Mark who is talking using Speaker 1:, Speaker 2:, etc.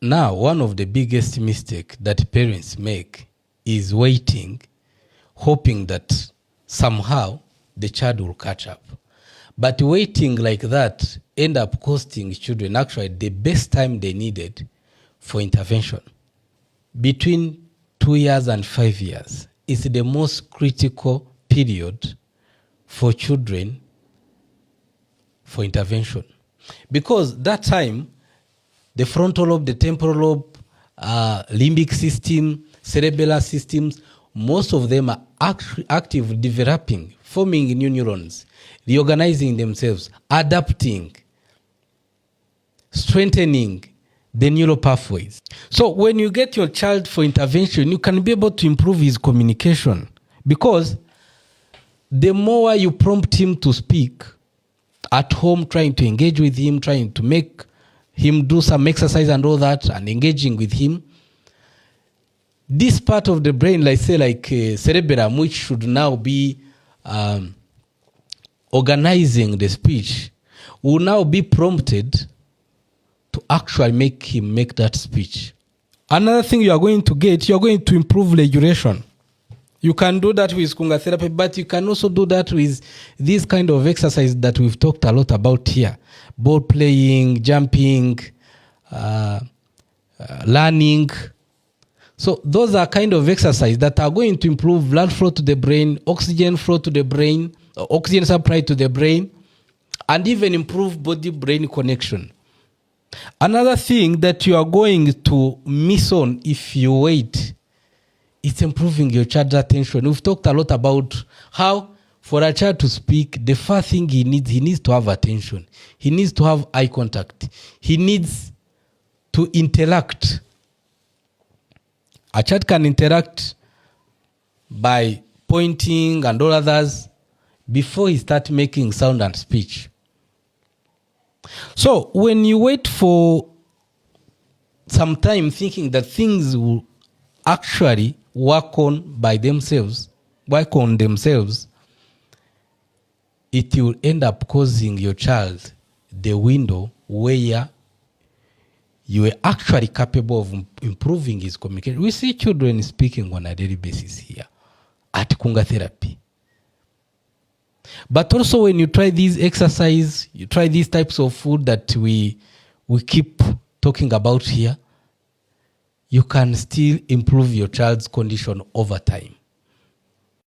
Speaker 1: Now, one of the biggest mistakes that parents make is waiting, hoping that somehow the child will catch up. But waiting like that end up costing children actually the best time they needed for intervention. Between 2 years and 5 years is the most critical period for children for intervention. Because that time, the frontal lobe, the temporal lobe, limbic system, cerebellar systems, most of them are active, developing, forming new neurons, reorganizing themselves, adapting, strengthening the neural pathways. So when you get your child for intervention, you can be able to improve his communication, because the more you prompt him to speak at home, trying to engage with him, trying to make him do some exercise and all that, and engaging with him, this part of the brain, like cerebellum, which should now be organizing the speech, will now be prompted to actually make him make that speech. Another thing you are going to get, you are going to improve regulation. You can do that with Kunga therapy, but you can also do that with this kind of exercise that we've talked a lot about here. Ball playing, jumping, learning. So those are kind of exercises that are going to improve blood flow to the brain, oxygen flow to the brain, oxygen supply to the brain, and even improve body-brain connection. Another thing that you are going to miss on if you wait, it's improving your child's attention. We've talked a lot about how for a child to speak, the first thing he needs to have attention. He needs to have eye contact. He needs to interact. A child can interact by pointing and all others before he starts making sound and speech. So when you wait for some time thinking that things will actually work on themselves, it will end up causing your child the window where you are actually capable of improving his communication. We see children speaking on a daily basis here at Kunga therapy. But also when you try these exercise, you try these types of food that we keep talking about here, you can still improve your child's condition over time.